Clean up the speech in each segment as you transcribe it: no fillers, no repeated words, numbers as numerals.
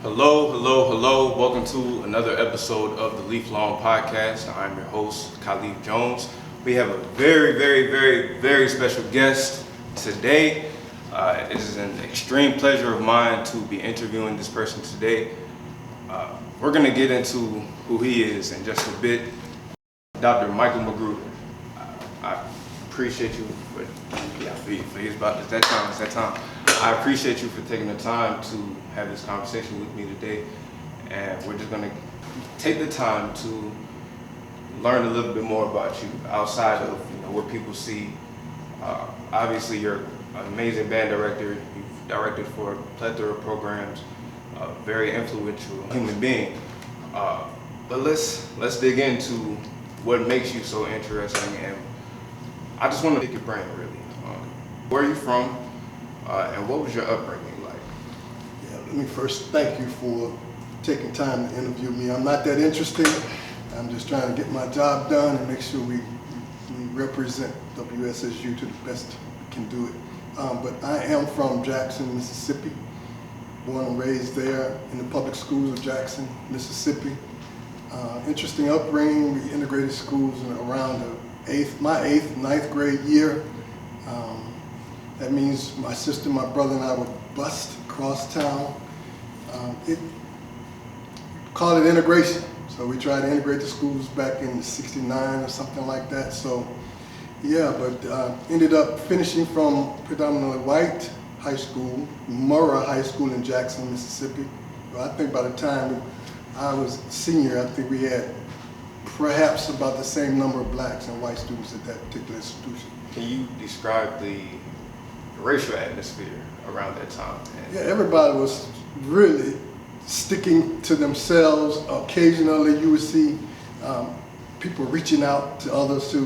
Hello, hello, hello. Welcome to another episode of the Leaf Long Podcast. I'm your host, Khalif Jones. We have a very special guest today. It is an extreme pleasure of mine to be interviewing this person today. We're going to get into who he is in just a bit. Dr. Michael Magruder. I appreciate you for it's that time. I appreciate you for taking the time to have this conversation with me today, and we're just going to take the time to learn a little bit more about you outside of what people see. Obviously, you're an amazing band director. You've directed for a plethora of programs. Very influential human being. But let's dig into what makes you so interesting, and I just want to pick your brain really. Where are you from, and what was your upbringing like? Yeah, let me first thank you for taking time to interview me. I'm not that interesting. I'm just trying to get my job done and make sure we represent WSSU to the best we can do it. But I am from Jackson, Mississippi. Born and raised there in the public schools of Jackson, Mississippi. Interesting upbringing. We integrated schools in around my eighth, ninth grade year. That means my sister, my brother, and I would bust across town. Call it integration. So we tried to integrate the schools back in '69 or something like that. So yeah, but ended up finishing from predominantly white high school, Murrah High School in Jackson, Mississippi. Well, I think by the time I was senior, I think we had perhaps about the same number of blacks and white students at that particular institution. Can you describe the racial atmosphere around that time? Yeah, everybody was really sticking to themselves. Occasionally you would see people reaching out to others, to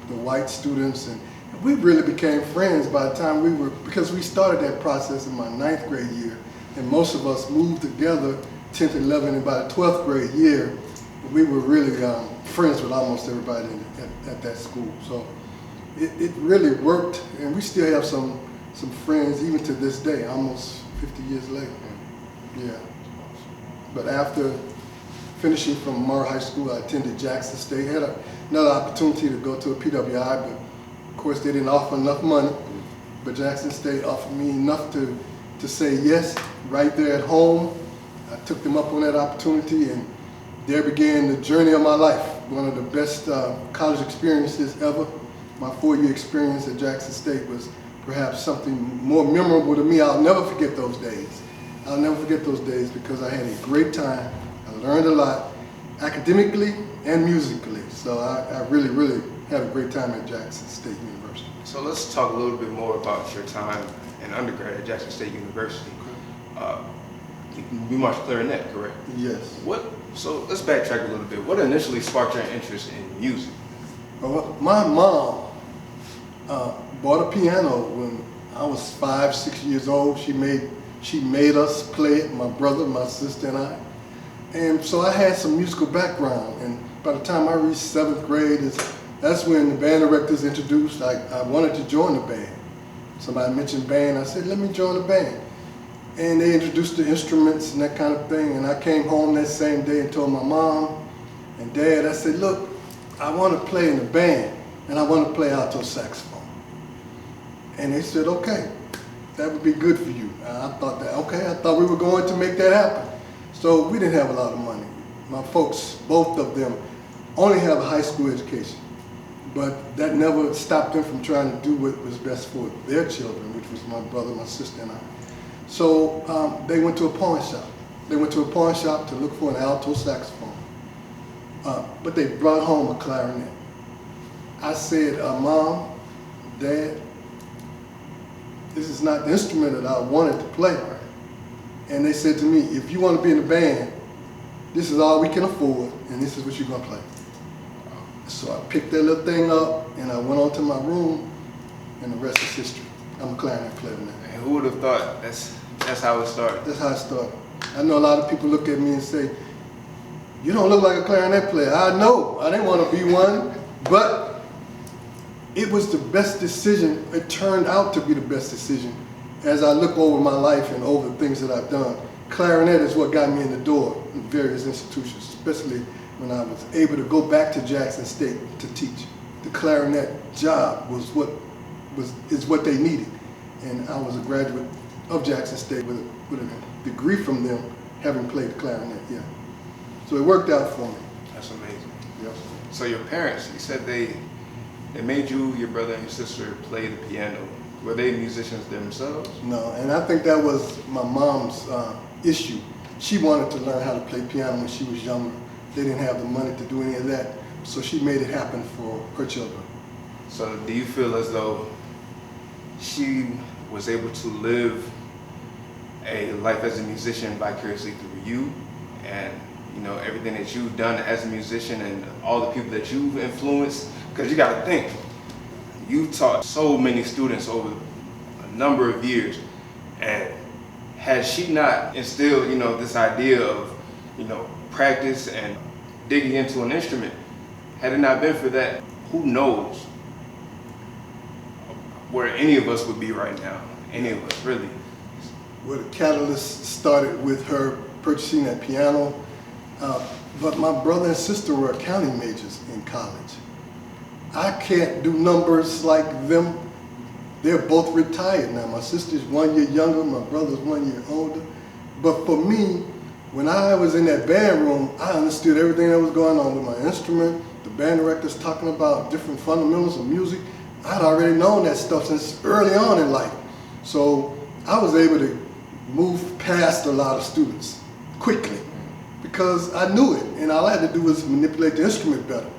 the white students, and we really became friends by the time because we started that process in my ninth grade year, and most of us moved together 10th, 11th, and by the 12th grade year, we were really friends with almost everybody at that school. So it really worked, and we still have some friends even to this day, almost 50 years later. Yeah. But after finishing from Murrah High School, I attended Jackson State. Had another opportunity to go to a PWI, but of course they didn't offer enough money. But Jackson State offered me enough to say yes right there at home. I took them up on that opportunity, and there began the journey of my life. One of the best college experiences ever. My 4-year experience at Jackson State was perhaps something more memorable to me. I'll never forget those days. I'll never forget those days because I had a great time. I learned a lot, academically and musically. So I really had a great time at Jackson State University. So let's talk a little bit more about your time in undergrad at Jackson State University. You marched clarinet, correct? Yes. So let's backtrack a little bit. What initially sparked your interest in music? Well, my mom bought a piano when I was 5, 6 years old. She made us play it, my brother, my sister, and I. And so I had some musical background. And by the time I reached 7th grade, that's when the band directors introduced. I wanted to join the band. Somebody mentioned band. I said, let me join the band. And they introduced the instruments and that kind of thing. And I came home that same day and told my mom and dad, I said, look, I want to play in the band, and I want to play alto saxophone. And they said, okay, that would be good for you. I thought we were going to make that happen. So we didn't have a lot of money. My folks, both of them, only have a high school education. But that never stopped them from trying to do what was best for their children, which was my brother, my sister, and I. So they went to a pawn shop. They went to a pawn shop to look for an alto saxophone. But they brought home a clarinet. I said, Mom, Dad, this is not the instrument that I wanted to play. And they said to me, if you want to be in the band, this is all we can afford, and this is what you're going to play. So I picked that little thing up, and I went on to my room, and the rest is history. I'm a clarinet player now. And who would have thought that's how it started? That's how it started. I know a lot of people look at me and say, you don't look like a clarinet player. I know, I didn't want to be one, but it was the best decision. It turned out to be the best decision as I look over my life and over the things that I've done. clarinet is what got me in the door in various institutions, especially when I was able to go back to Jackson State to teach. The clarinet job is what they needed, and I was a graduate of Jackson State with a degree from them, having played the clarinet. Yeah, so it worked out for me. That's amazing. Yep. So your parents, you said they made you, your brother, and your sister play the piano. Were they musicians themselves? No, and I think that was my mom's issue. She wanted to learn how to play piano when she was younger. They didn't have the money to do any of that, so she made it happen for her children. So do you feel as though she was able to live a life as a musician vicariously through you, and everything that you've done as a musician and all the people that you've influenced? Because you got to think, you've taught so many students over a number of years, and had she not instilled this idea of practice and digging into an instrument, had it not been for that, who knows where any of us would be right now. Any of us, really. Well, the catalyst started with her purchasing that piano, but my brother and sister were accounting majors in college. I can't do numbers like them. They're both retired now. My sister's 1 year younger, my brother's 1 year older. But for me, when I was in that band room, I understood everything that was going on with my instrument. The band director's talking about different fundamentals of music. I'd already known that stuff since early on in life. So I was able to move past a lot of students quickly because I knew it, and all I had to do was manipulate the instrument better,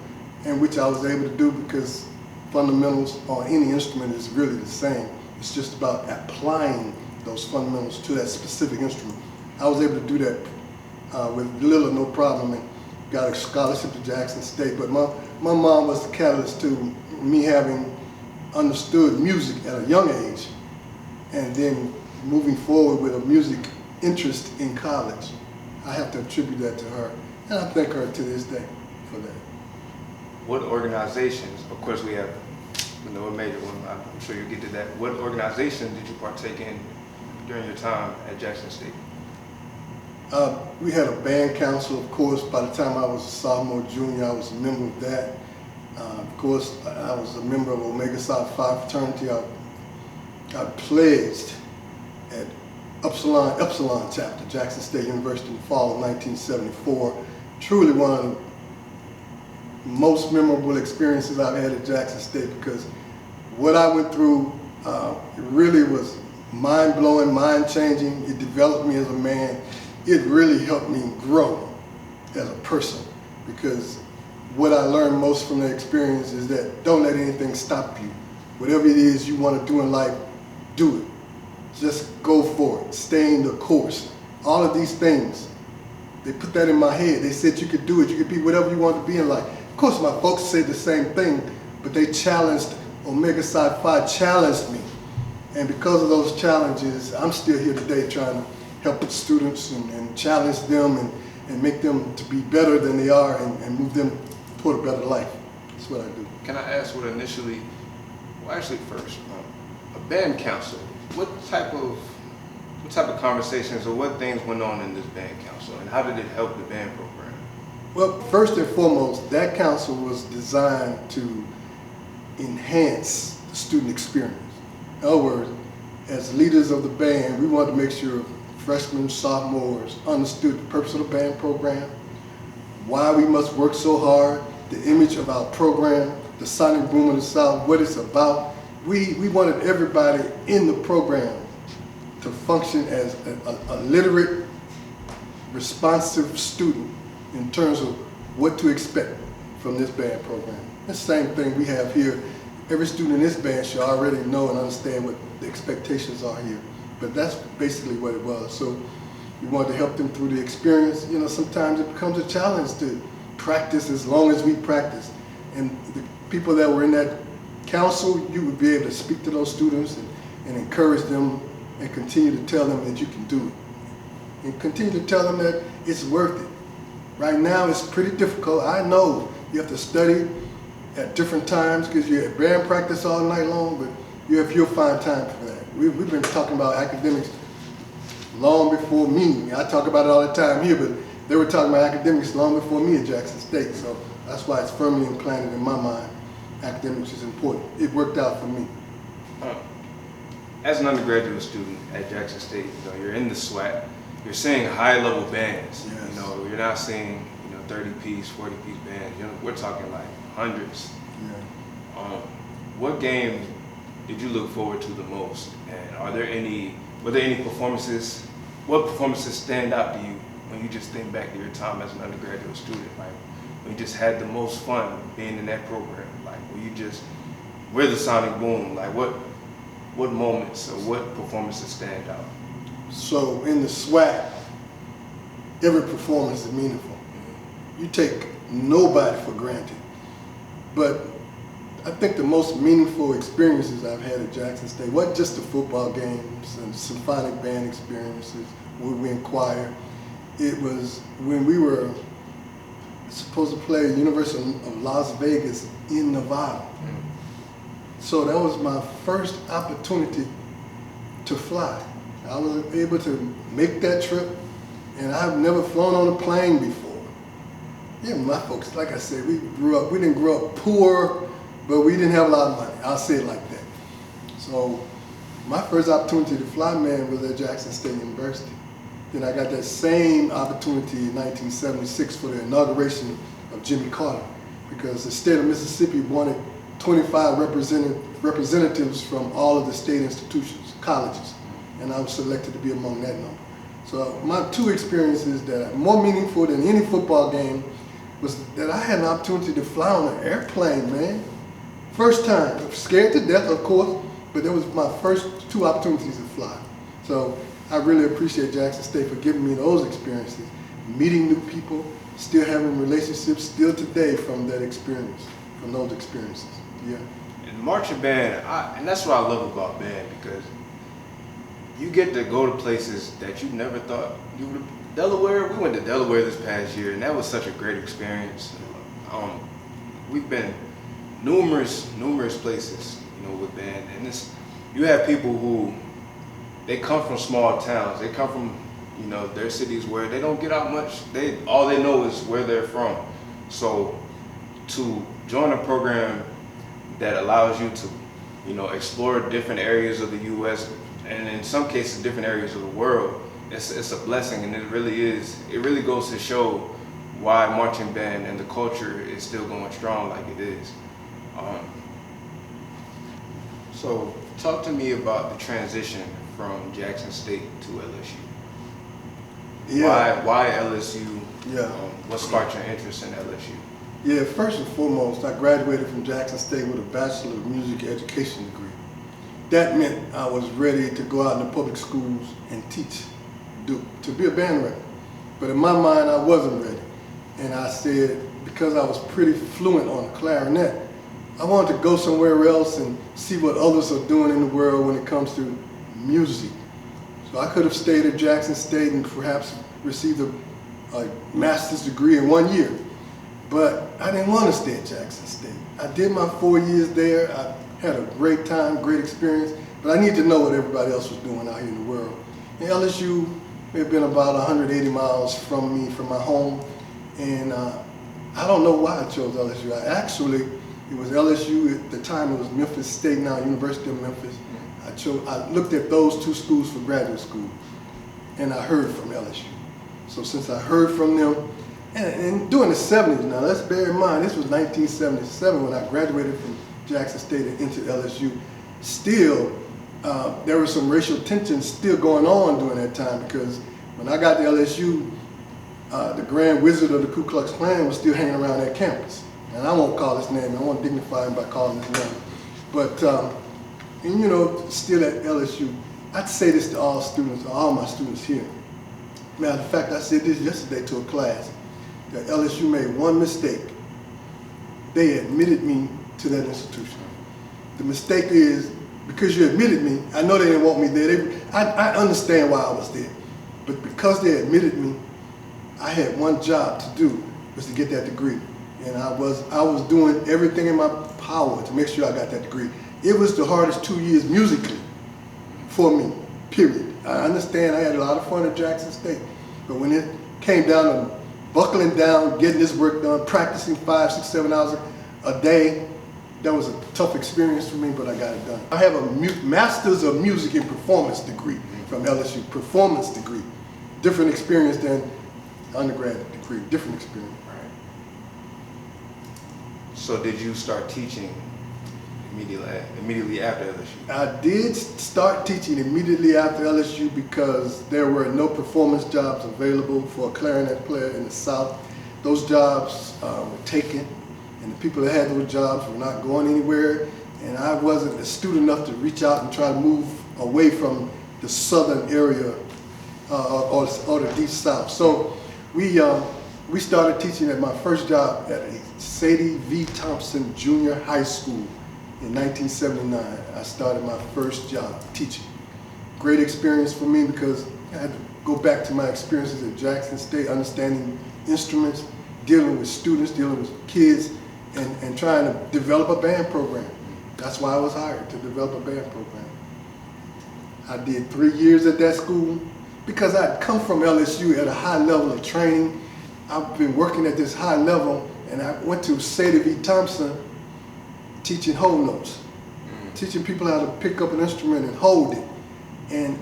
and which I was able to do because fundamentals on any instrument is really the same. It's just about applying those fundamentals to that specific instrument. I was able to do that with little or no problem, and got a scholarship to Jackson State. But my mom was the catalyst to me having understood music at a young age, and then moving forward with a music interest in college. I have to attribute that to her, and I thank her to this day for that. What organizations, of course we have a major one, I'm sure you'll get to that. What organizations did you partake in during your time at Jackson State? We had a band council, of course. By the time I was a sophomore, junior, I was a member of that. Of course, I was a member of Omega Psi Phi fraternity. I pledged at Upsilon chapter, Jackson State University, in the fall of 1974. Truly one of the most memorable experiences I've had at Jackson State, because what I went through, it really was mind-blowing, mind-changing. It developed me as a man. It really helped me grow as a person, because what I learned most from that experience is that don't let anything stop you. Whatever it is you want to do in life, do it. Just go for it. Stay the course. All of these things, they put that in my head. They said you could do it. You could be whatever you want to be in life. Of course, my folks said the same thing, but they challenged, Omega Psi Phi challenged me. And because of those challenges, I'm still here today trying to help the students and challenge them and make them to be better than they are and move them toward a better life. That's what I do. Can I ask what initially, well actually first, a band council, what type of conversations or what things went on in this band council, and how did it help the band program? Well, first and foremost, that council was designed to enhance the student experience. In other words, as leaders of the band, we wanted to make sure freshmen, sophomores understood the purpose of the band program, why we must work so hard, the image of our program, the Sonic Boom of the South, what it's about. We wanted everybody in the program to function as a literate, responsive student in terms of what to expect from this band program. The same thing we have here. Every student in this band should already know and understand what the expectations are here. But that's basically what it was. So we wanted to help them through the experience. You know, sometimes it becomes a challenge to practice as long as we practice. And the people that were in that council, you would be able to speak to those students and encourage them and continue to tell them that you can do it. And continue to tell them that it's worth it. Right now it's pretty difficult. I know you have to study at different times because you're at band practice all night long, but you'll find time for that. We've been talking about academics long before me. I talk about it all the time here, but they were talking about academics long before me at Jackson State. So that's why it's firmly implanted in my mind. Academics is important. It worked out for me. As an undergraduate student at Jackson State, you're in the SWAT. You're seeing high-level bands. Yes. You're not seeing 30-piece, 40-piece bands. We're talking like hundreds. Yeah. What game did you look forward to the most? And were there any performances? What performances stand out to you when you just think back to your time as an undergraduate student? Like when you just had the most fun being in that program? Like where the sonic boom? Like what moments or what performances stand out? So in the SWAT, every performance is meaningful. You take nobody for granted. But I think the most meaningful experiences I've had at Jackson State wasn't just the football games and symphonic band experiences where we in choir. It was when we were supposed to play University of Las Vegas in Nevada. So that was my first opportunity to fly. I was able to make that trip, and I've never flown on a plane before. Yeah, my folks, like I said, we didn't grow up poor, but we didn't have a lot of money. I'll say it like that. So my first opportunity to fly, man, was at Jackson State University. Then I got that same opportunity in 1976 for the inauguration of Jimmy Carter, because the state of Mississippi wanted 25 representatives from all of the state institutions, colleges, and I was selected to be among that number. So my two experiences that are more meaningful than any football game was that I had an opportunity to fly on an airplane, man. First time, scared to death, of course, but that was my first two opportunities to fly. So I really appreciate Jackson State for giving me those experiences, meeting new people, still having relationships still today from that experience, from those experiences. Yeah. And marching band, and that's what I love about band, because you get to go to places that you never thought you would. Delaware, we went to Delaware this past year, and that was such a great experience. We've been numerous places, with band, and you have people who they come from small towns. They come from, their cities where they don't get out much. All they know is where they're from. So to join a program that allows you to, explore different areas of the U.S. and in some cases different areas of the world, it's a blessing, and it really goes to show why marching band and the culture is still going strong like it is. So talk to me about the transition from Jackson State to LSU. Yeah. Why LSU? Yeah. What sparked your interest in LSU? Yeah, first and foremost, I graduated from Jackson State with a Bachelor of Music Education degree. That meant I was ready to go out in the public schools and teach, to be a band director. But in my mind, I wasn't ready. And I said, because I was pretty fluent on the clarinet, I wanted to go somewhere else and see what others are doing in the world when it comes to music. So I could have stayed at Jackson State and perhaps received a master's degree in 1 year. But I didn't want to stay at Jackson State. I did my 4 years there. I had a great time, great experience, but I needed to know what everybody else was doing out here in the world. And LSU may have been about 180 miles from me, from my home, and I don't know why I chose LSU. It was LSU at the time. It was Memphis State, now University of Memphis. I looked at those two schools for graduate school, and I heard from LSU. So since I heard from them, and during the 70s, now let's bear in mind, this was 1977 when I graduated from Jackson State and into LSU. Still, there was some racial tension still going on during that time, because when I got to LSU, the Grand Wizard of the Ku Klux Klan was still hanging around that campus. And I won't call his name, I won't dignify him by calling his name. But, still at LSU, I'd say this to all students, all my students here. Matter of fact, I said this yesterday to a class, that LSU made one mistake. They admitted me to that institution. The mistake is, because you admitted me, I know they didn't want me there. I understand why I was there. But because they admitted me, I had one job to do, was to get that degree. And I was doing everything in my power to make sure I got that degree. It was the hardest 2 years musically for me. period. I understand I had a lot of fun at Jackson State, but when it came down to buckling down, getting this work done, practicing 5, 6, 7 hours a day, that was a tough experience for me, but I got it done. I have a Master's of Music and Performance degree from LSU, performance degree. Different experience than undergraduate degree, different experience. Right. So did you start teaching immediately after LSU? I did start teaching immediately after LSU because there were no performance jobs available for a clarinet player in the South. Those jobs were taken, and the people that had those jobs were not going anywhere, and I wasn't astute enough to reach out and try to move away from the southern area or the deep South. So we started teaching at my first job at a Sadie V. Thompson Junior High School in 1979. I started my first job teaching. Great experience for me because I had to go back to my experiences at Jackson State, understanding instruments, dealing with students, dealing with kids, and trying to develop a band program. That's why I was hired, to develop a band program. I did 3 years at that school because I'd come from LSU at a high level of training. I've been working at this high level, and I went to Sadie V. Thompson teaching whole notes, teaching people how to pick up an instrument and hold it. And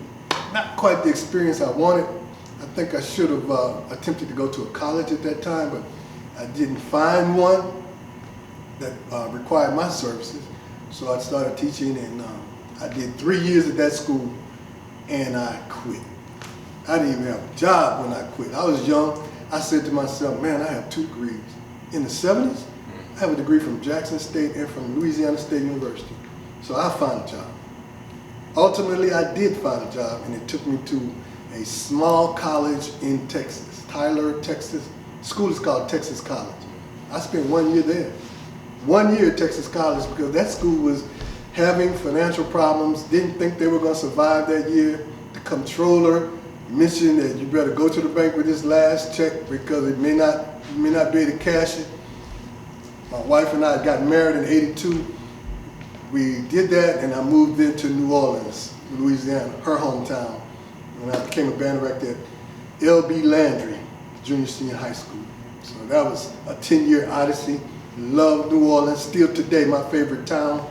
not quite the experience I wanted. I think I should have attempted to go to a college at that time, but I didn't find one that required my services. So I started teaching, and I did 3 years at that school, and I quit. I didn't even have a job when I quit. I was young. I said to myself, man, I have 2 degrees. In the 70s, I have a degree from Jackson State and from Louisiana State University. So I found a job. Ultimately, I did find a job, and it took me to a small college in Texas, Tyler, Texas. School is called Texas College. I spent 1 year there. 1 year at Texas College because that school was having financial problems, didn't think they were going to survive that year. The comptroller mentioned that you better go to the bank with this last check because you may not be able to cash it. My wife and I got married in '82. We did that, and I moved into New Orleans, Louisiana, her hometown. And I became a band director at L.B. Landry Junior Senior High School. So that was a 10-year odyssey. Love New Orleans, still today my favorite town.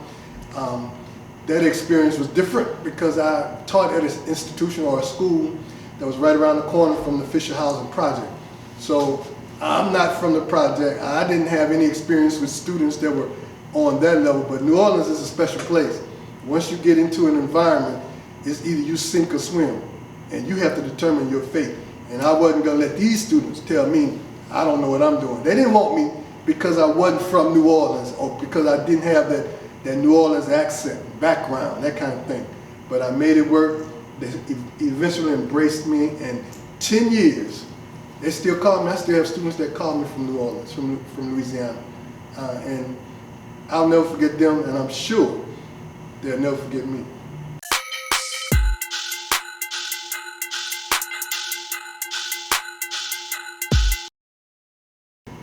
That experience was different because I taught at an institution or a school that was right around the corner from the Fisher Housing Project. So I'm not from the project. I didn't have any experience with students that were on that level, but New Orleans is a special place. Once you get into an environment, it's either you sink or swim, and you have to determine your fate. And I wasn't gonna let these students tell me I don't know what I'm doing. They didn't want me because I wasn't from New Orleans or because I didn't have that New Orleans accent, background, that kind of thing. But I made it work. They eventually embraced me, and 10 years, they still call me. I still have students that call me from New Orleans, from Louisiana. And I'll never forget them, and I'm sure they'll never forget me.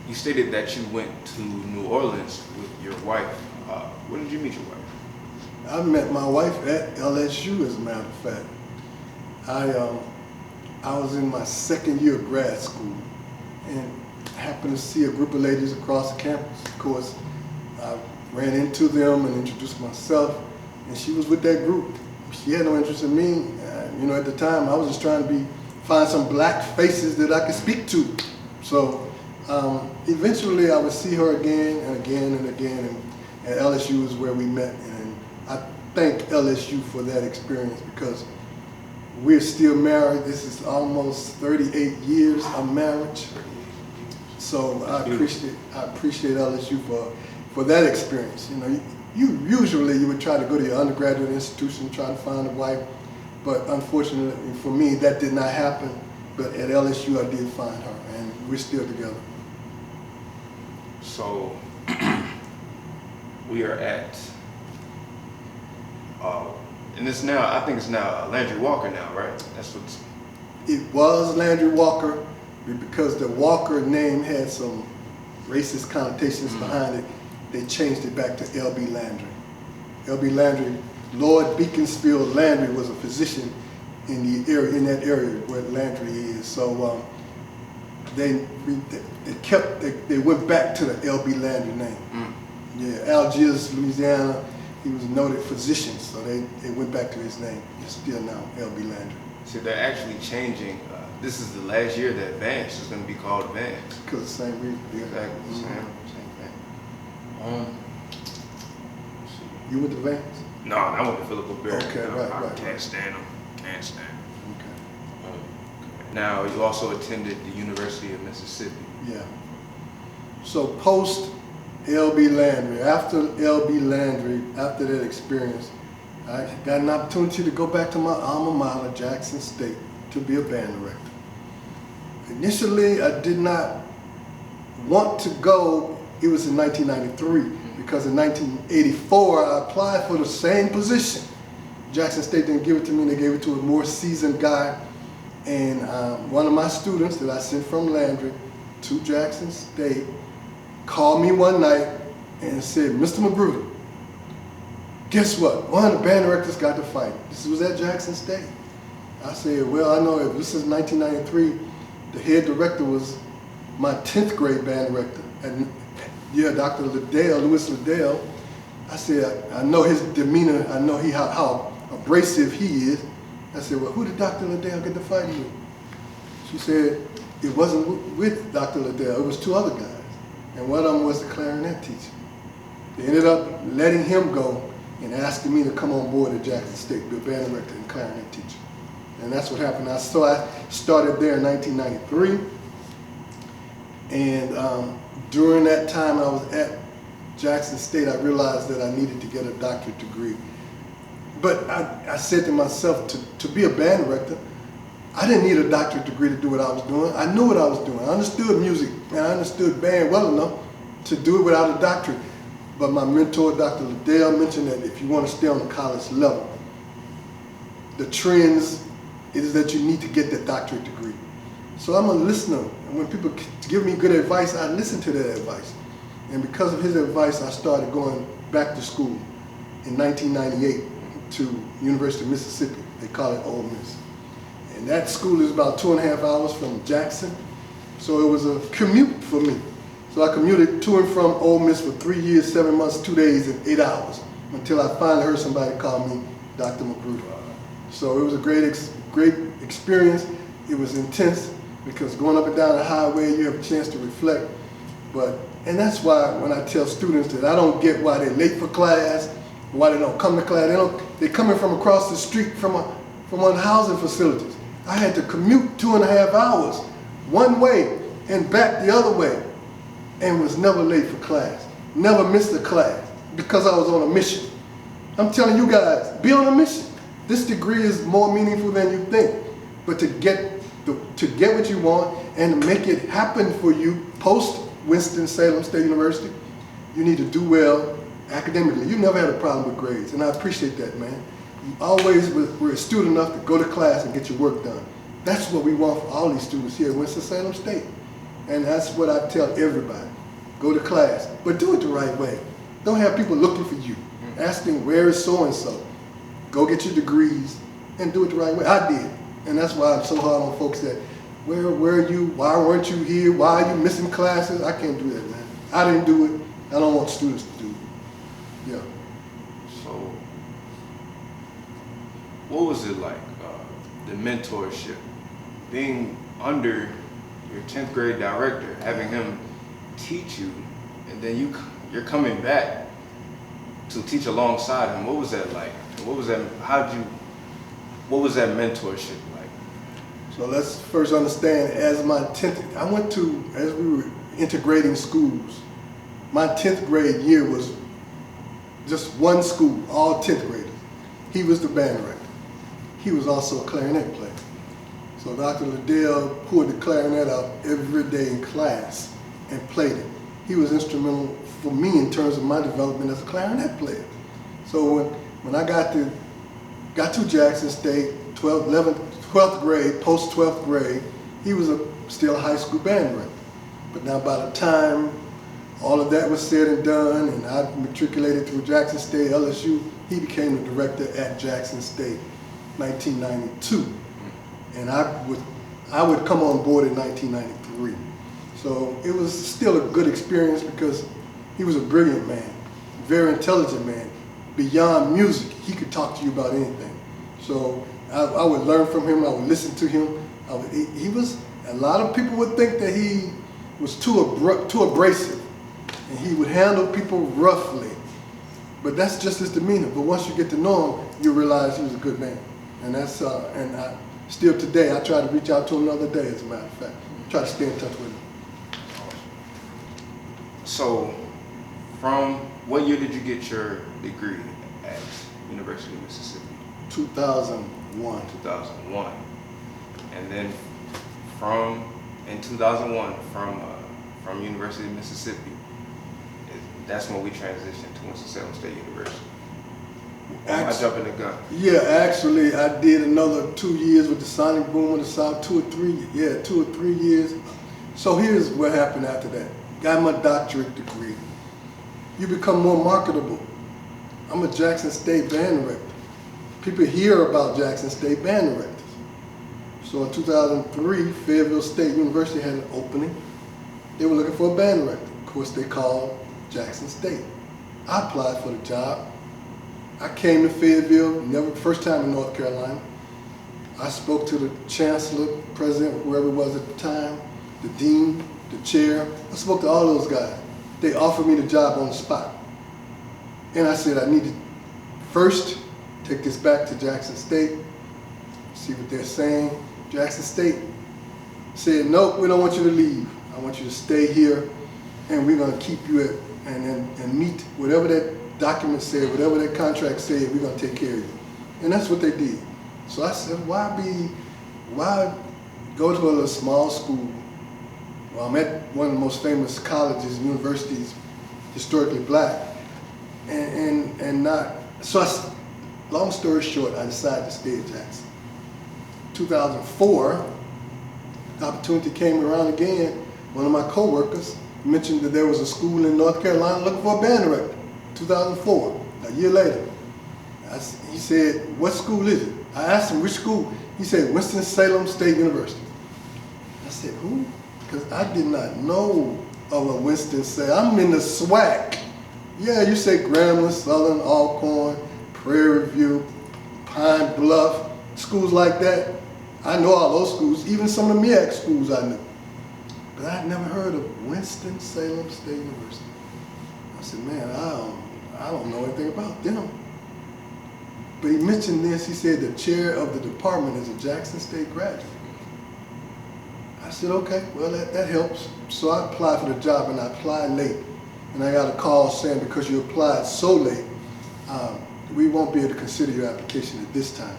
You stated that you went to New Orleans with your wife. When did you meet your wife? I met my wife at LSU, as a matter of fact. I was in my second year of grad school and happened to see a group of ladies across the campus. Of course, I ran into them and introduced myself, and she was with that group. She had no interest in me. At the time, I was just trying to find some black faces that I could speak to. So eventually, I would see her again and again and again, and at LSU is where we met. And I thank LSU for that experience because we're still married. This is almost 38 years of marriage. So I appreciate LSU for that experience. You usually would try to go to your undergraduate institution, try to find a wife, but unfortunately for me that did not happen. But at LSU I did find her, and we're still together. So we are at, and it's now, I think it's now Landry Walker now, right? That's what's. It was Landry Walker because the Walker name had some racist connotations behind it. They changed it back to L.B. Landry. L.B. Landry, Lord Beaconsfield Landry was a physician in the area, in that area where Landry is. So they went back to the L.B. Landry name. Yeah, Algiers, Louisiana. He was a noted physician, so they went back to his name. It's still now L.B. Landry. So they're actually changing. This is the last year that Vance is going to be called Vance. Because the same reason. Exactly, same thing. You went to Vance? No, I went to Philip Berry. Okay, right. Can't stand him. Can't stand him. Okay. Now, you also attended the University of Mississippi. Yeah. So post L.B. Landry, after L.B. Landry, after that experience, I got an opportunity to go back to my alma mater, Jackson State, to be a band director. Initially, I did not want to go. It was in 1993, because in 1984, I applied for the same position. Jackson State didn't give it to me, they gave it to a more seasoned guy. And one of my students that I sent from Landry to Jackson State called me one night and said, "Mr. Magruder, guess what? One of the band directors got to fight." This was at Jackson State. I said, "Well, I know this is 1993. The head director was my 10th grade band director. And yeah, Dr. Louis Liddell." I said, "I know his demeanor. I know how abrasive he is." I said, "Well, who did Dr. Liddell get to fight with?" She said, "It wasn't with Dr. Liddell. It was two other guys. And one of them was the clarinet teacher." They ended up letting him go and asking me to come on board at Jackson State, be a band director and clarinet teacher. And that's what happened. So I started there in 1993. And during that time I was at Jackson State, I realized that I needed to get a doctorate degree. But I said to myself, to be a band director, I didn't need a doctorate degree to do what I was doing. I knew what I was doing. I understood music, and I understood band well enough to do it without a doctorate. But my mentor, Dr. Liddell, mentioned that if you want to stay on the college level, the trends is that you need to get that doctorate degree. So I'm a listener, and when people give me good advice, I listen to that advice. And because of his advice, I started going back to school in 1998 to University of Mississippi. They call it Ole Miss. And that school is about 2.5 hours from Jackson. So it was a commute for me. So I commuted to and from Ole Miss for 3 years, 7 months, 2 days, and 8 hours, until I finally heard somebody call me Dr. Magruder. So it was a great experience. It was intense, because going up and down the highway, you have a chance to reflect. And that's why when I tell students that I don't get why they're late for class, why they don't come to class, they're coming from across the street from one of the housing facilities. I had to commute 2.5 hours one way and back the other way, and was never late for class. Never missed a class, because I was on a mission. I'm telling you guys, be on a mission. This degree is more meaningful than you think. But to get what you want and to make it happen for you post Winston-Salem State University, you need to do well academically. You never had a problem with grades, and I appreciate that, man. You always were astute enough to go to class and get your work done. That's what we want for all these students here at Winston-Salem State. And that's what I tell everybody. Go to class, but do it the right way. Don't have people looking for you, asking where is so-and-so. Go get your degrees and do it the right way. I did. And that's why I'm so hard on folks that, where were you? Why weren't you here? Why are you missing classes? I can't do that, man. I didn't do it. I don't want students to do it. Yeah. So, what was it like, the mentorship, being under your 10th grade director, having him teach you, and then you're coming back to teach alongside him? What was that like? What was that? What was that mentorship like? So let's first understand, as we were integrating schools, my 10th grade year was just one school, all 10th graders. He was the band director. He was also a clarinet player. So Dr. Liddell pulled the clarinet out every day in class and played it. He was instrumental for me in terms of my development as a clarinet player. So when I got to Jackson State, 12th grade, post 12th grade, he was still a high school band director. But now by the time all of that was said and done, and I matriculated through Jackson State, LSU, he became the director at Jackson State. 1992, and I would come on board in 1993. So it was still a good experience because he was a brilliant man, very intelligent man. Beyond music, he could talk to you about anything. So I would learn from him. I would listen to him. He was. A lot of people would think that he was too abrasive, and he would handle people roughly. But that's just his demeanor. But once you get to know him, you realize he was a good man. And that's still today, I try to reach out to him another day, as a matter of fact. Try to stay in touch with him. So, from what year did you get your degree at University of Mississippi? 2001. 2001. And then in 2001, from University of Mississippi, that's when we transitioned to Winston-Salem State University. Am I jumping the gun? Yeah, actually, I did another 2 years with the Sonic Boom of the South, 2 or 3 years. So here's what happened after that. Got my doctorate degree. You become more marketable. I'm a Jackson State band director. People hear about Jackson State band directors. So in 2003, Fayetteville State University had an opening. They were looking for a band director. Of course, they called Jackson State. I applied for the job. I came to Fayetteville, first time in North Carolina. I spoke to the chancellor, president, whoever it was at the time, the dean, the chair. I spoke to all those guys. They offered me the job on the spot. And I said, I need to first take this back to Jackson State, see what they're saying. Jackson State said, nope, we don't want you to leave. I want you to stay here, and we're going to keep you at, and meet whatever that document said, whatever that contract said, we're going to take care of you. And that's what they did. So I said, why go to a little small school? Well, I'm at one of the most famous colleges and universities, historically black, and not, so long story short, I decided to stay at Jackson. 2004, the opportunity came around again. One of my coworkers mentioned that there was a school in North Carolina looking for a band director. 2004, a year later. He said, what school is it? I asked him which school. He said, Winston-Salem State University. I said, who? Because I did not know of a Winston-Salem. I'm in the SWAC. Yeah, you say Grambling, Southern, Alcorn, Prairie View, Pine Bluff, schools like that. I know all those schools, even some of the MEAC schools I knew. But I'd never heard of Winston-Salem State University. I said, man, I don't know anything about them. But he mentioned this, he said the chair of the department is a Jackson State graduate. I said, okay, well that helps. So I applied for the job, and I applied late. And I got a call saying, because you applied so late, we won't be able to consider your application at this time.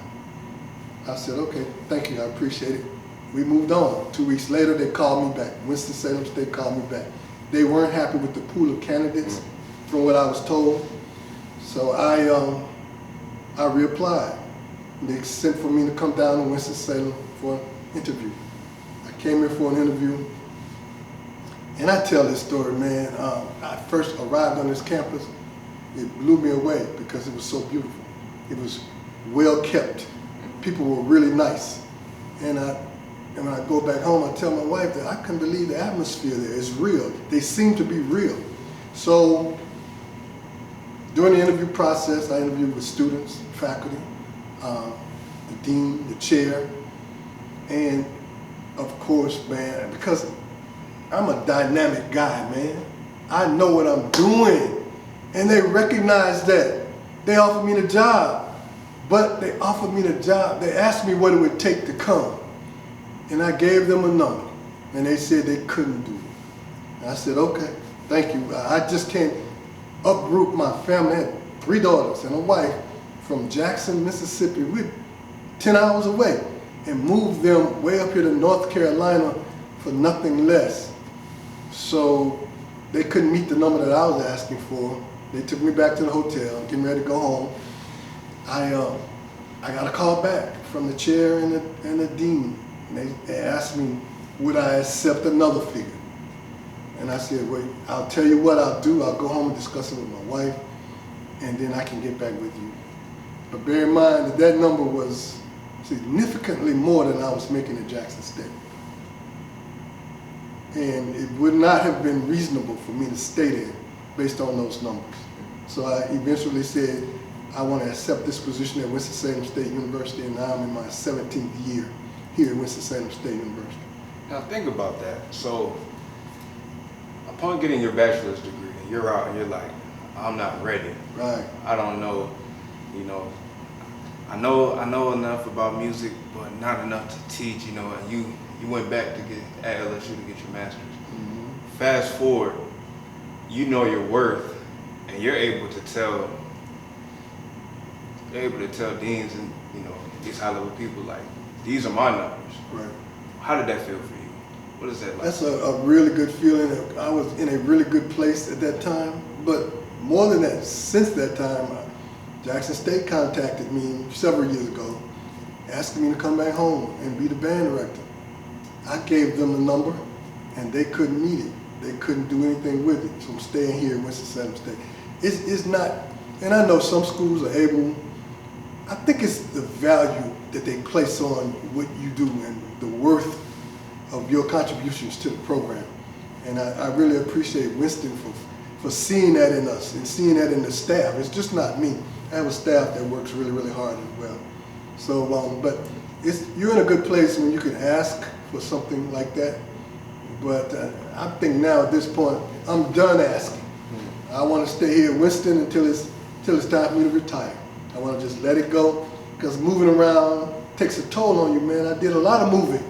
I said, okay, thank you, I appreciate it. We moved on. 2 weeks later, they called me back. Winston-Salem State called me back. They weren't happy with the pool of candidates from what I was told. So I reapplied. They sent for me to come down to Winston-Salem for an interview. I came here for an interview. And I tell this story, man. I first arrived on this campus. It blew me away because it was so beautiful. It was well kept. People were really nice. And when I go back home, I tell my wife that I couldn't believe the atmosphere there is real. They seem to be real. So during the interview process, I interviewed with students, faculty, the dean, the chair, and of course, man, because I'm a dynamic guy, man. I know what I'm doing. And they recognize that. They offered me the job. But they offered me the job. They asked me what it would take to come. And I gave them a number. And they said they couldn't do it. And I said, okay, thank you. I just can't uproot my family. I had 3 daughters and a wife from Jackson, Mississippi. We're 10 hours away. And move them way up here to North Carolina for nothing less. So they couldn't meet the number that I was asking for. They took me back to the hotel, getting ready to go home. I got a call back from the chair and the dean. And they asked me, would I accept another figure? And I said, well, I'll tell you what I'll do. I'll go home and discuss it with my wife, and then I can get back with you. But bear in mind that that number was significantly more than I was making at Jackson State. And it would not have been reasonable for me to stay there based on those numbers. So I eventually said, I want to accept this position at Winston-Salem State University, and now I'm in my 17th year here at Winston-Salem State University. Now think about that. So upon getting your bachelor's degree, you're out and you're like, I'm not ready. Right. I don't know, I know enough about music, but not enough to teach, and you went back to get at LSU to get your master's. Mm-hmm. Fast forward, you know your worth, and you're able to tell deans and these high level people, like, these are my numbers. Right. How did that feel for you? What is that like? That's a really good feeling. I was in a really good place at that time. But more than that, since that time, Jackson State contacted me several years ago, asking me to come back home and be the band director. I gave them the number, and they couldn't meet it. They couldn't do anything with it. So I'm staying here at Winston-Salem State. It's not, and I know some schools are able, I think it's the value that they place on what you do and the worth of your contributions to the program. And I really appreciate Winston for seeing that in us and seeing that in the staff. It's just not me. I have a staff that works really, really hard as well. So, but you're in a good place when you can ask for something like that. But I think now at this point, I'm done asking. I want to stay here at Winston until it's time for me to retire. I want to just let it go, because moving around takes a toll on you, man. I did a lot of moving.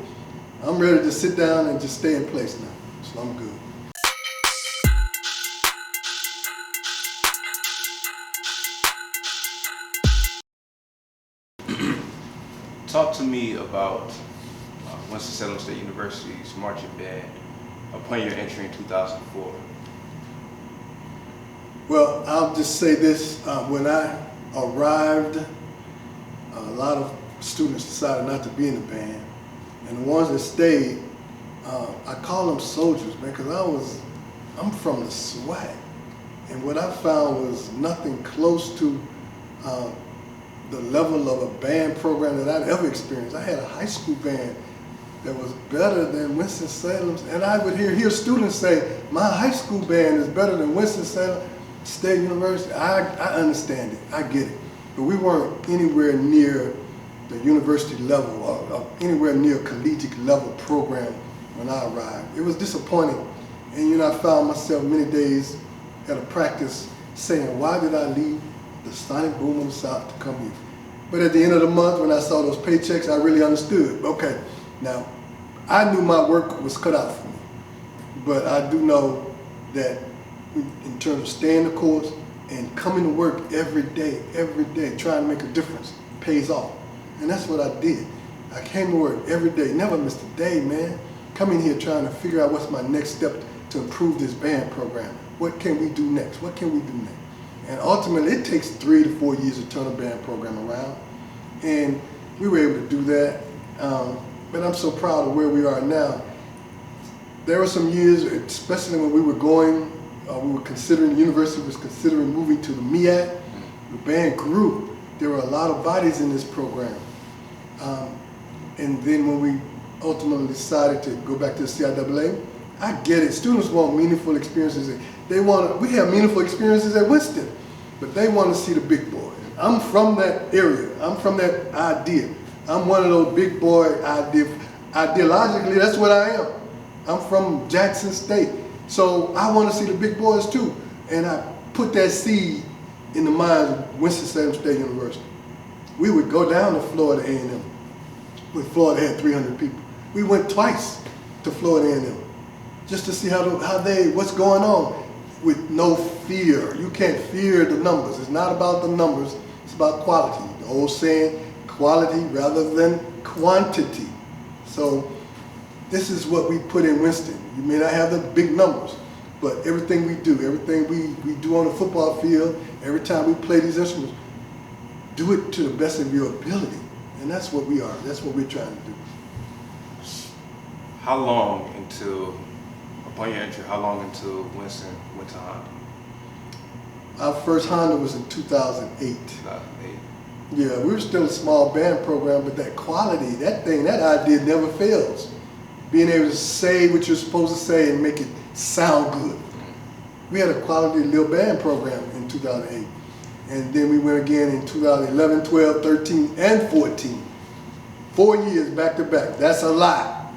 I'm ready to sit down and just stay in place now, so I'm good. Talk to me about Winston-Salem State University's marching band upon your entry in 2004. Well, I'll just say this. When I arrived, a lot of students decided not to be in the band. And the ones that stayed, I call them soldiers, man, because I'm from the SWAT. And what I found was nothing close to the level of a band program that I'd ever experienced. I had a high school band that was better than Winston-Salem's, and I would hear students say, my high school band is better than Winston-Salem State University. I understand it, I get it, but we weren't anywhere near the university level or anywhere near collegiate level program when I arrived. It was disappointing, and I found myself many days at a practice saying, why did I leave the sonic boom of the South to come here? But at the end of the month, when I saw those paychecks, I really understood. Okay, now I knew my work was cut out for me, but I do know that in terms of staying the course and coming to work every day, trying to make a difference, pays off. And that's what I did. I came to work every day, never missed a day, man. Coming here trying to figure out what's my next step to improve this band program. What can we do next? What can we do next? And ultimately, it takes 3 to 4 years to turn a band program around. And we were able to do that. But I'm so proud of where we are now. There were some years, especially when we were considering, the university was considering moving to the MEAC. The band grew. There were a lot of bodies in this program. And then when we ultimately decided to go back to the CIAA, I get it. Students want meaningful experiences. We have meaningful experiences at Winston, but they want to see the big boys. I'm from that area. I'm from that idea. I'm one of those big boy ideologically, that's what I am. I'm from Jackson State. So I want to see the big boys too. And I put that seed in the minds of Winston-Salem State University. We would go down to Florida A&M when Florida had 300 people. We went twice to Florida A&M just to see what's going on with no fear. You can't fear the numbers. It's not about the numbers, it's about quality. The old saying, quality rather than quantity. So this is what we put in Winston. You may not have the big numbers, but everything we do, everything we do on the football field, every time we play these instruments, do it to the best of your ability. And that's what we are. That's what we're trying to do. How long upon your entry, until Winston went to Honda? Our first Honda was in 2008. 2008. Yeah, we were still a small band program, but that quality, that idea never fails. Being able to say what you're supposed to say and make it sound good. We had a quality little band program in 2008. And then we went again in 2011, 12, 13, and 14. 4 years back to back. That's a lot.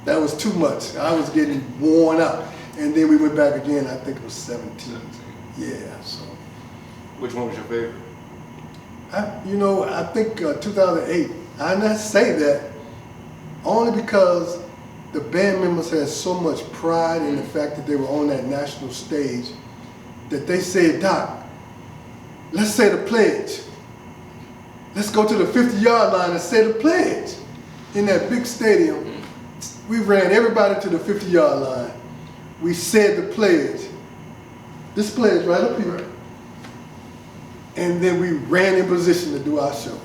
That was too much. I was getting worn out. And then we went back again, I think it was 17. Yeah, so. Which one was your favorite? I think 2008. I not say that only because the band members had so much pride in the fact that they were on that national stage that they said, Doc, let's say the pledge. Let's go to the 50-yard line and say the pledge. In that big stadium, we ran everybody to the 50-yard line. We said the pledge. This pledge right up here. And then we ran in position to do our show.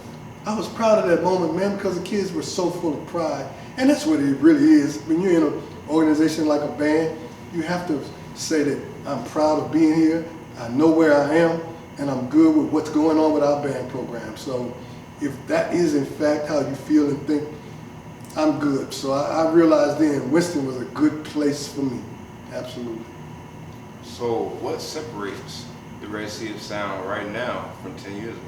I was proud of that moment, man, because the kids were so full of pride. And that's what it really is. When you're in an organization like a band, you have to say that I'm proud of being here, I know where I am, and I'm good with what's going on with our band program. So if that is in fact how you feel and think, I'm good. So I realized then Winston was a good place for me, absolutely. So what separates the Red Sea of Sound right now from 10 years ago?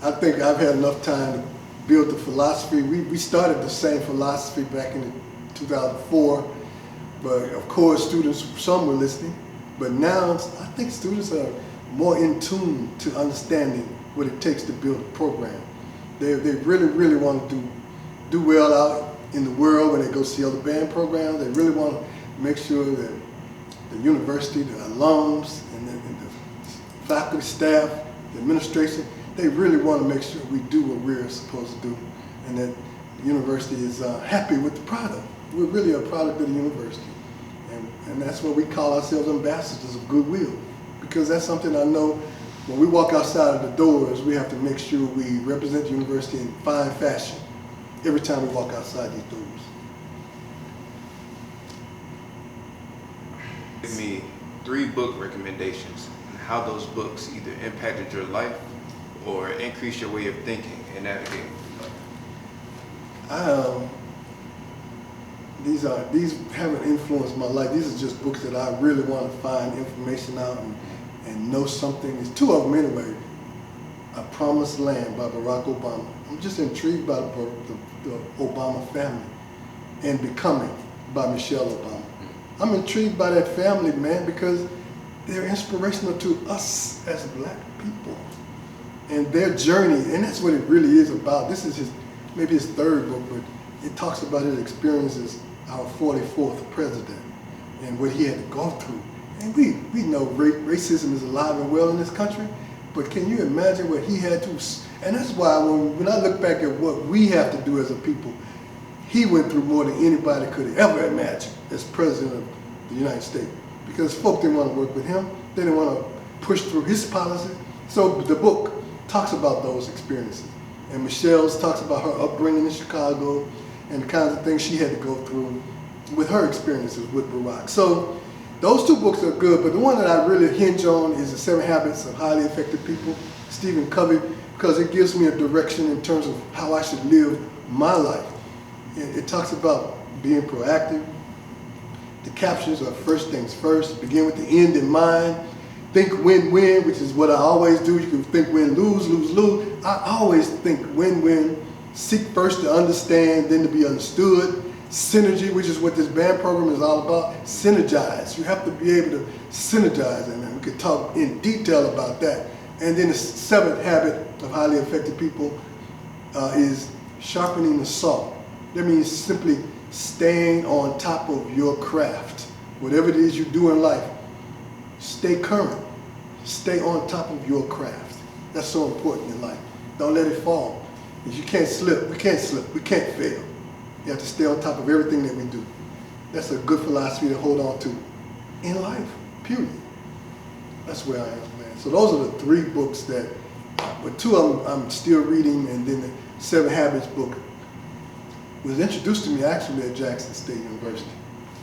I think I've had enough time to build the philosophy. We started the same philosophy back in 2004, but of course students, some were listening, but now I think students are more in tune to understanding what it takes to build a program. They really, really want to do well out in the world when they go see other band programs. They really want to make sure that the university, the alums, and the faculty, staff, the administration, they really want to make sure we do what we're supposed to do, and that the university is happy with the product. We're really a product of the university, and that's what we call ourselves, ambassadors of goodwill, because that's something I know when we walk outside of the doors, we have to make sure we represent the university in fine fashion every time we walk outside these doors. Give me 3 book recommendations and how those books either impacted your life or increased your way of thinking and navigating life. These haven't influenced my life. These are just books that I really want to find information out and know something. There's 2 of them anyway. A Promised Land by Barack Obama. I'm just intrigued by the Obama family, and Becoming by Michelle Obama. I'm intrigued by that family, man, because they're inspirational to us as black people and their journey, and that's what it really is about. This is maybe his 3rd book, but it talks about his experiences, our 44th president, and what he had to go through. And we know racism is alive and well in this country, but can you imagine what he had to, and that's why when I look back at what we have to do as a people, he went through more than anybody could ever imagine as president of the United States, because folk didn't want to work with him, they didn't want to push through his policy. So the book talks about those experiences. And Michelle's talks about her upbringing in Chicago and the kinds of things she had to go through with her experiences with Barack. So those 2 books are good, but the one that I really hinge on is The 7 Habits of Highly Effective People, Stephen Covey, because it gives me a direction in terms of how I should live my life. It talks about being proactive. The captions are first things first, begin with the end in mind. Think win-win, which is what I always do. You can think win, lose, lose, lose. I always think win-win. Seek first to understand, then to be understood. Synergy, which is what this band program is all about. Synergize. You have to be able to synergize, and we could talk in detail about that. And then the 7th habit of highly effective people is sharpening the saw. That means simply staying on top of your craft. Whatever it is you do in life, stay current. Stay on top of your craft. That's so important in life. Don't let it fall. Because you can't slip. We can't slip. We can't fail. You have to stay on top of everything that we do. That's a good philosophy to hold on to in life, period. That's where I am, man. So those are the 3 books but 2 of them I'm still reading, and then the 7 Habits book was introduced to me actually at Jackson State University.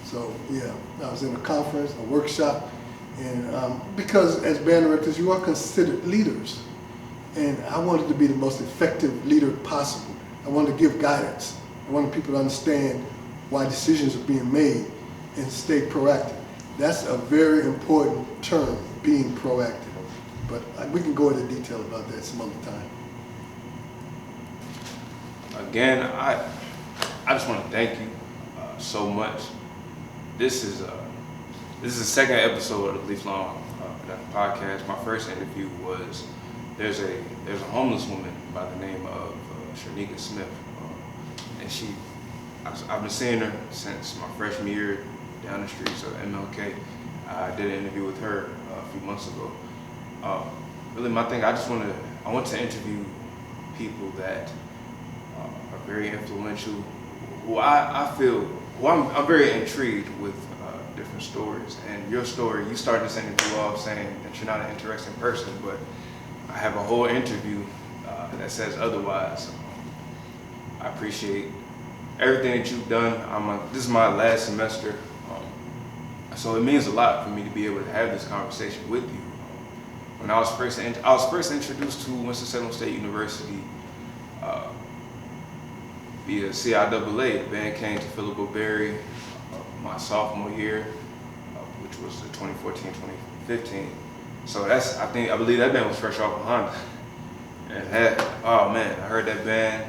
So yeah, I was in a conference, a workshop, and because as band directors you are considered leaders, And I wanted to be the most effective leader possible. I wanted to give guidance. I wanted people to understand why decisions are being made and stay proactive. That's a very important term, being proactive. But we can go into detail about that some other time. Again, I just want to thank you so much. This is the second episode of the Leaf Long podcast. My first interview was there's a homeless woman by the name of Shanika Smith, and I've been seeing her since my freshman year down the streets of MLK. I did an interview with her a few months ago. Really, my thing, I want to interview people that are very influential, I'm very intrigued with different stories. And your story, you started this interview off saying that you're not an interesting person, but I have a whole interview that says otherwise. I appreciate everything that you've done. This is my last semester, so it means a lot for me to be able to have this conversation with you. When I was first introduced to Winston-Salem State University via CIAA. The band came to Philip Berry my sophomore year, which was the 2014-2015. So I believe that band was fresh off of Honda. And oh man, I heard that band,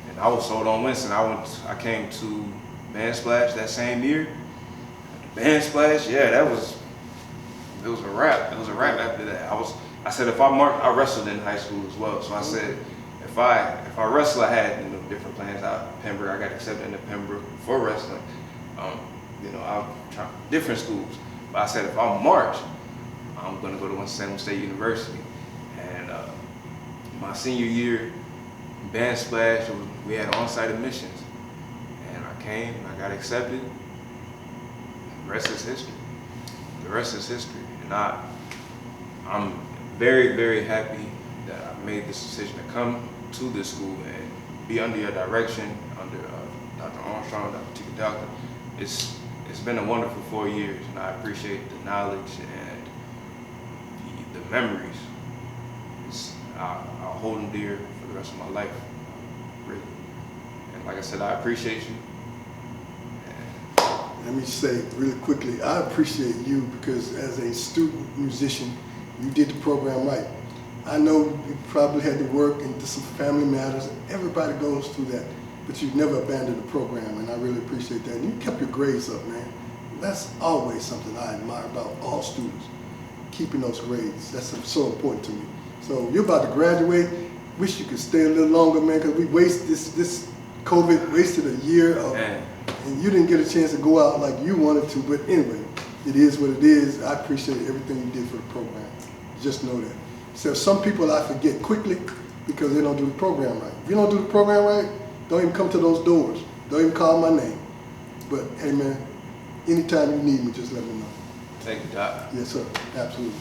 and I was sold on Winston. I came to Band Splash that same year. Band Splash, yeah, it was a wrap. It was a wrap after that. I said if I wrestled in high school as well. So I said if I wrestle, I had different plans out of Pembroke. I got accepted into Pembroke for wrestling. I'll try different schools. But I said if I march, I'm gonna go to Winston-Salem State University. And my senior year, Band Splash, we had on-site admissions. And I came, I got accepted. The rest is history. The rest is history. And I'm very, very happy that I made this decision to come to this school and be under your direction, under Dr. Armstrong, Dr. Doctor. It's been a wonderful 4 years, and I appreciate the knowledge and the memories. I'll hold them dear for the rest of my life, really. And like I said, I appreciate you. Let me say really quickly, I appreciate you because as a student musician, you did the program right. I know you probably had to work and some family matters. Everybody goes through that, but you've never abandoned the program, and I really appreciate that. And you kept your grades up, man. That's always something I admire about all students, keeping those grades. That's so important to me. So you're about to graduate. Wish you could stay a little longer, man, because we waste this COVID wasted a year of, and you didn't get a chance to go out like you wanted to. But anyway, it is what it is. I appreciate everything you did for the program. Just know that. So some people I forget quickly because they don't do the program right. If you don't do the program right, don't even come to those doors. Don't even call my name. But hey, man, anytime you need me, just let me know. Thank you, Doc. Yes, sir. Absolutely.